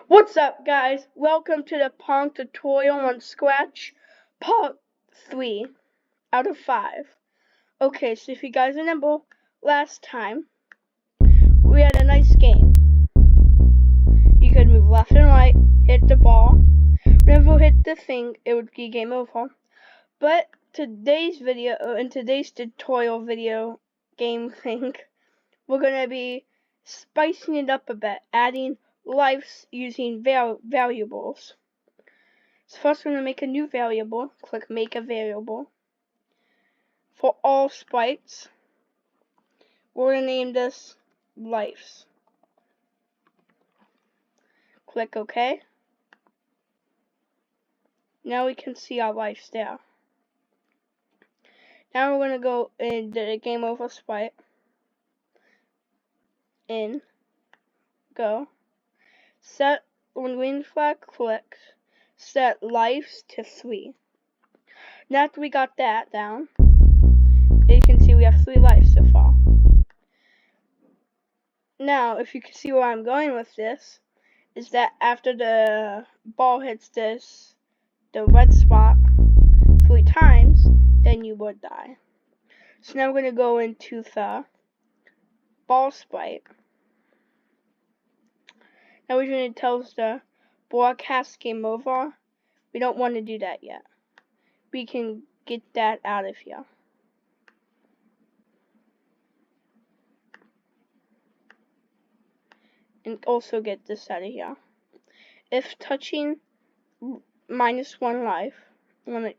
What's up, guys? Welcome to the Pong tutorial on Scratch part 3 out of 5. Okay, so if you guys remember last time, we had a nice game. You could move left and right, hit the ball. Whenever you hit the thing, it would be game over. But today's video, in today's tutorial video game thing, we're going to be spicing it up a bit, adding lives using variables. So first we're going to make a new variable. Click make a variable. For all sprites, we're going to name this lives. Click OK. Now we can see our lives there. Now we're going to go into the game over sprite. In. Go. Set when green flag clicks. Set lives to 3. Now after we got that down, you can see we have 3 lives so far. Now, if you can see where I'm going with this, is that after the ball hits the red spot 3 times, then you would die. So now we're going to go into the ball sprite. Now we're going to tell us the broadcast game over. We don't want to do that yet. We can get that out of here. And also get this out of here. If touching -1 life, I'm going to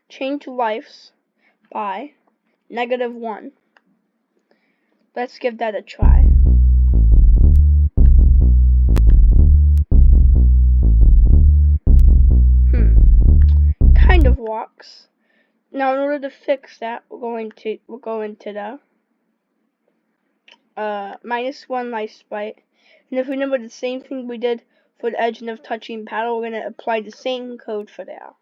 change lives by -1. Let's give that a try. Kind of works. Now in order to fix that, we'll go into the -1 life sprite. And if we remember the same thing we did for the edge of touching paddle, we're going to apply the same code for that.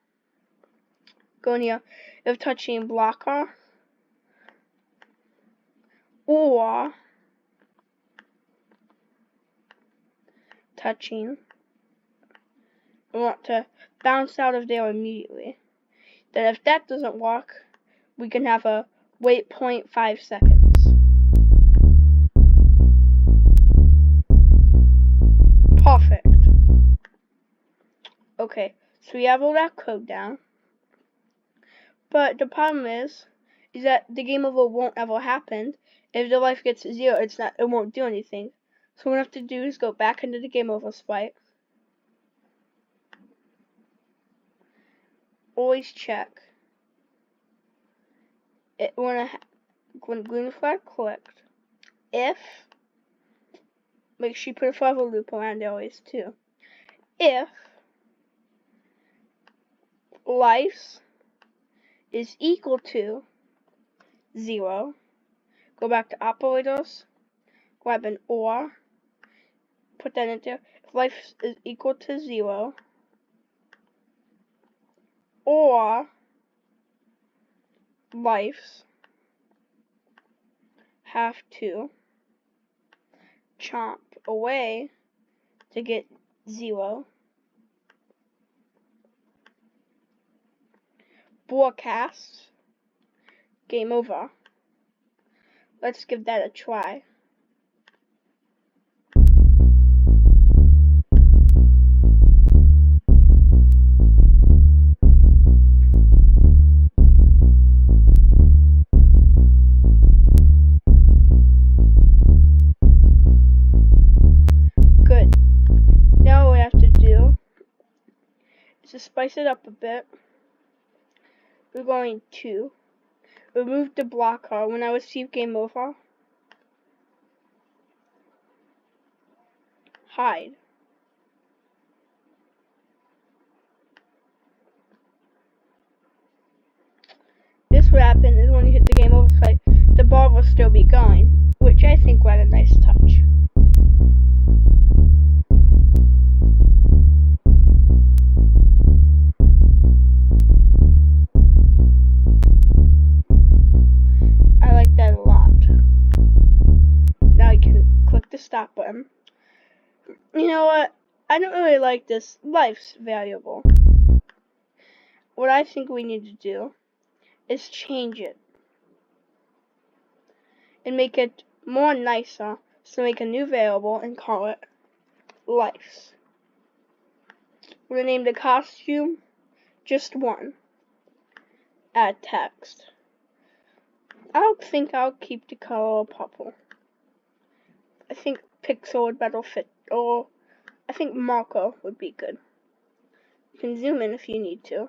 Go in here, if touching blocker or touching, we want to bounce out of there immediately. Then if that doesn't work, we can have a wait 0.5 seconds. Perfect. Okay, so we have all that code down. But the problem is that the game over won't ever happen. If the life gets to 0, it won't do anything. So what we have to do is go back into the game over sprite. Always check. When green flag clicked, if, make sure you put a forever loop around it always too. If lives is equal to 0, go back to operators, grab an OR, put that in there. If life is equal to 0, or lives have to chomp away to get 0. Broadcast, game over. Let's give that a try. Good. Now what we have to do is to spice it up a bit. We're going to remove the blocker when I receive game over. Hide. This will happen is when you hit the game over site, the ball will still be going, which I think was a nice touch. Stop button. You know what? I don't really like this life's variable. What I think we need to do is change it and make it more nicer. So make a new variable and call it lives. We're gonna name the costume just 1. Add text. I think I'll keep the color purple. I think pixel would better fit, or I think marker would be good. You can zoom in if you need to.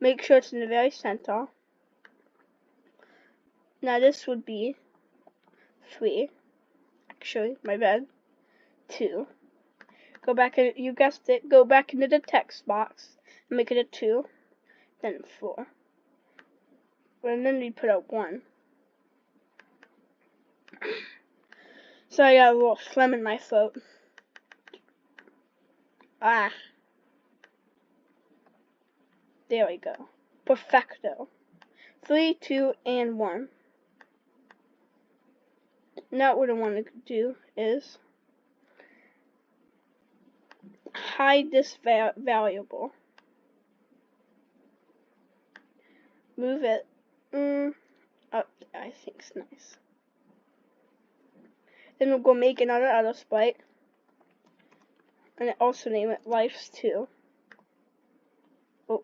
Make sure it's in the very center. Now this would be 3. Actually, my bad. 2. Go back in, you guessed it, go back into the text box and make it a 2. Then 4. And then we put a 1. So I got a little phlegm in my throat. Ah. There we go. Perfecto. 3, 2, and 1. Now what I want to do is hide this variable. Move it up. I think it's nice. Then we'll go make another auto sprite, and also name it lives 2. Oh,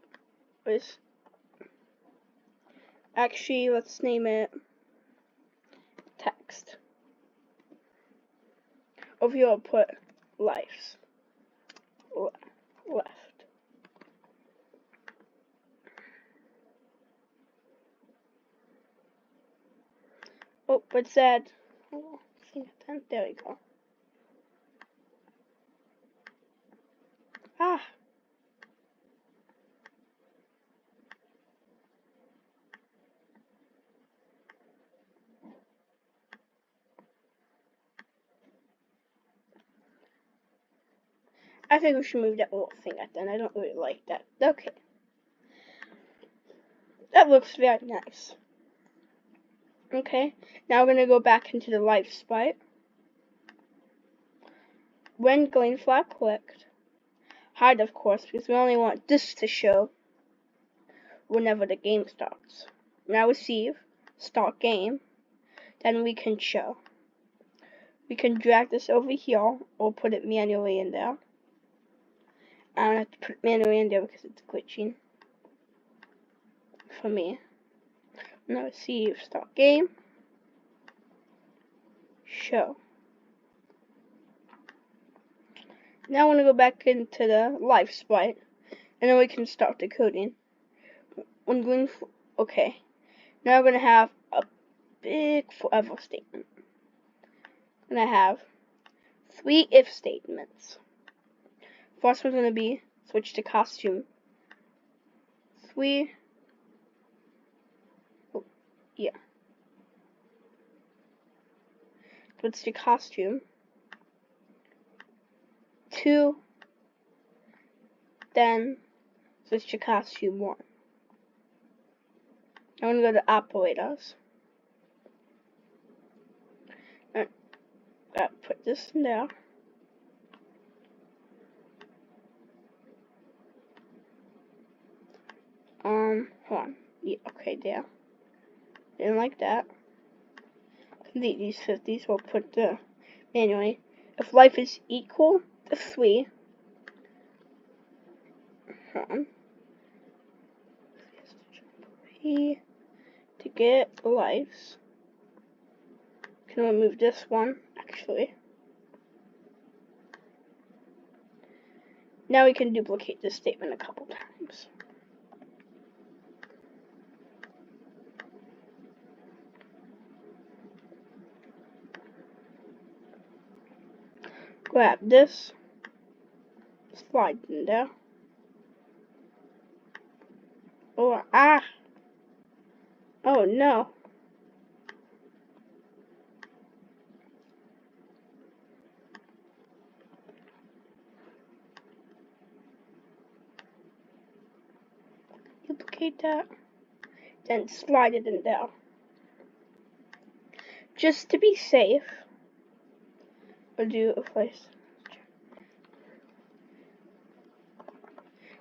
actually, let's name it text. Over here, I'll put lives left. Oh, but that. Oh, there we go. Ah. I think we should move that little thing at the end. I don't really like that. Okay. That looks very nice. Okay. Now we're going to go back into the live sprite. When green flag clicked, hide of course, because we only want this to show whenever the game starts. Now receive, start game, then we can show. We can drag this over here or put it manually in there. I don't have to put it manually in there because it's glitching for me. Now receive, start game, show. Now I want to go back into the live sprite, and then we can start decoding. When green, okay. Now we're gonna have a big forever statement. I'm gonna have 3 if statements. First one's gonna be switch to costume. 3. Oh, yeah. Switch to costume. 2. Then switch to costume 1. I'm gonna go to operators. Put this in there. Hold on. Yeah, okay, there. Didn't like that. Delete these 50s. We'll put the manually. If life is equal to 3. Hold on. To get lives. Can remove this one, actually. Now we can duplicate this statement a couple times. Grab this, slide in there. Oh, ah! Oh no! Duplicate that, then slide it in there. Just to be safe, we'll do a place.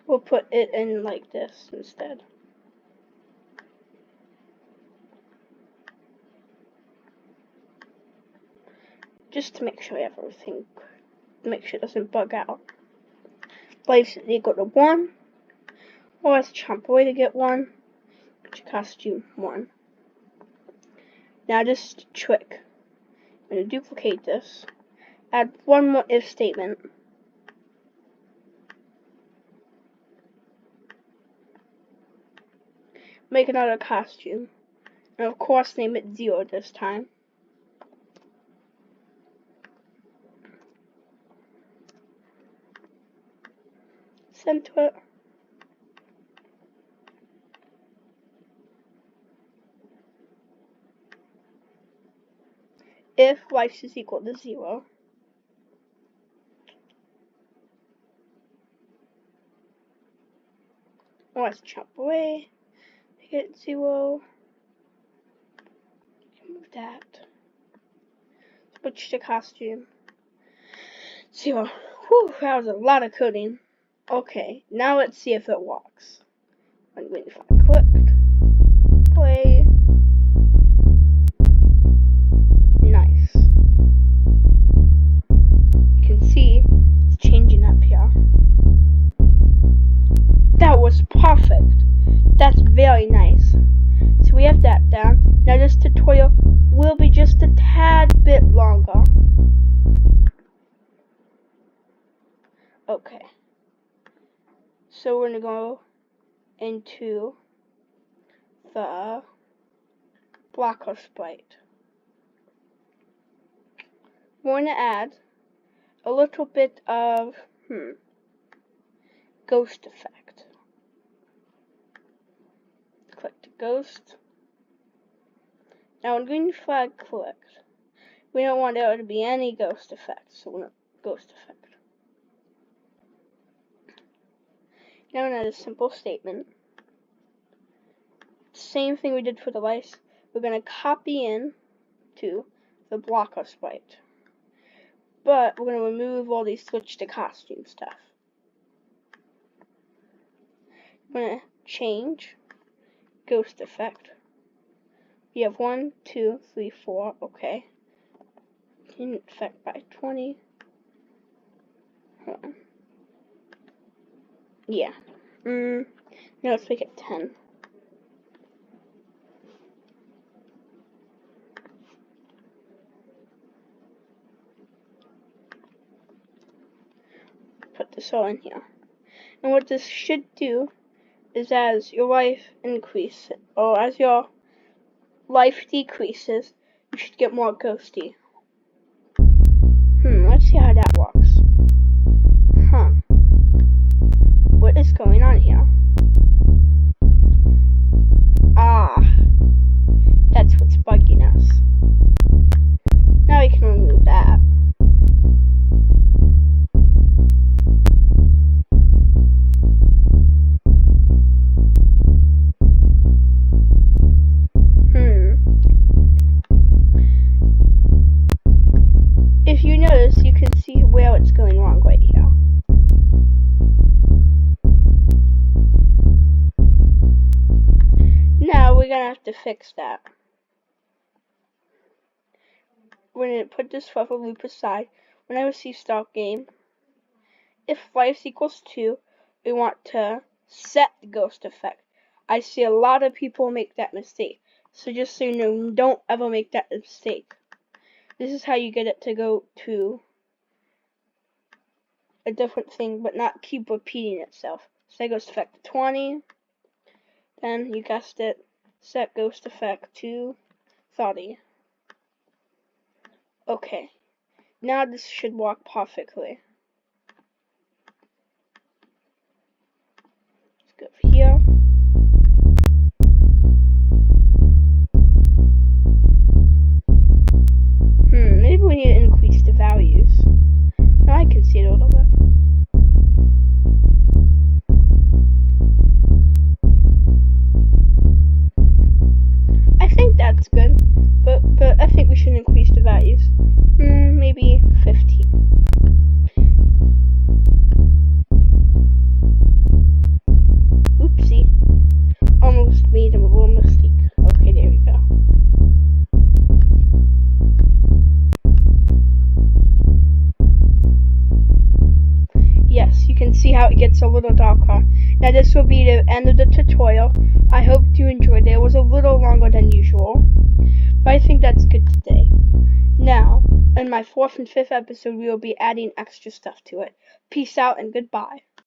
We'll put it in like this instead. Just to make sure everything, make sure it doesn't bug out. Life is equal to 1. Well, let's chomp away to get 1. Which costs you 1. Now just trick. I'm going to duplicate this. Add one more if statement. Make another costume. And of course name it 0 this time. Send to it. If life is equal to 0. Let's chop away. Hit 0. Move that. Switch to costume. 0. Whew, that was a lot of coding. Okay, now let's see if it walks. I'm going to click. Play. Nice. You can see it's changing up here. That was perfect. That's very nice. So we have that down. Now this tutorial will be just a tad bit longer. Okay. So we're going to go into the blocker sprite. We're going to add a little bit of ghost effect. Click the ghost. Now when green flag clicks, we don't want there to be any ghost effect, so we're going to ghost effect. Now we're going to add a simple statement. Same thing we did for the lice. We're going to copy in to the blocker sprite. But we're going to remove all these switch to costume stuff. We're going to change ghost effect. We have 1, 2, 3, 4. Okay. In effect by 20. Hold on. Yeah. Now let's make it 10. Put this all in here. And what this should do is as your life increases, or as your life decreases, you should get more ghosty. Let's see how that works. What is going on here? That's what's bugging us. Now we can remove that. If you notice, you can see where it's going wrong right here. Now we're gonna have to fix that. We're gonna put this forever loop aside. When I receive start game, if life equals 2, we want to set the ghost effect. I see a lot of people make that mistake. So just so you know, don't ever make that mistake. This is how you get it to go to a different thing, but not keep repeating itself. Set ghost effect to 20. Then, you guessed it, set ghost effect to 30. Okay. Now this should work perfectly. Let's go over here. Maybe we need to increase the values. Now I can see it a little bit. I think that's good, but I think we should increase the values. Maybe 15. made a little mistake. Okay, there we go. Yes, you can see how it gets a little darker. Now this will be the end of the tutorial. I hope you enjoyed it. It was a little longer than usual, but I think that's good today. Now, in my 4th and 5th episode, we will be adding extra stuff to it. Peace out and goodbye.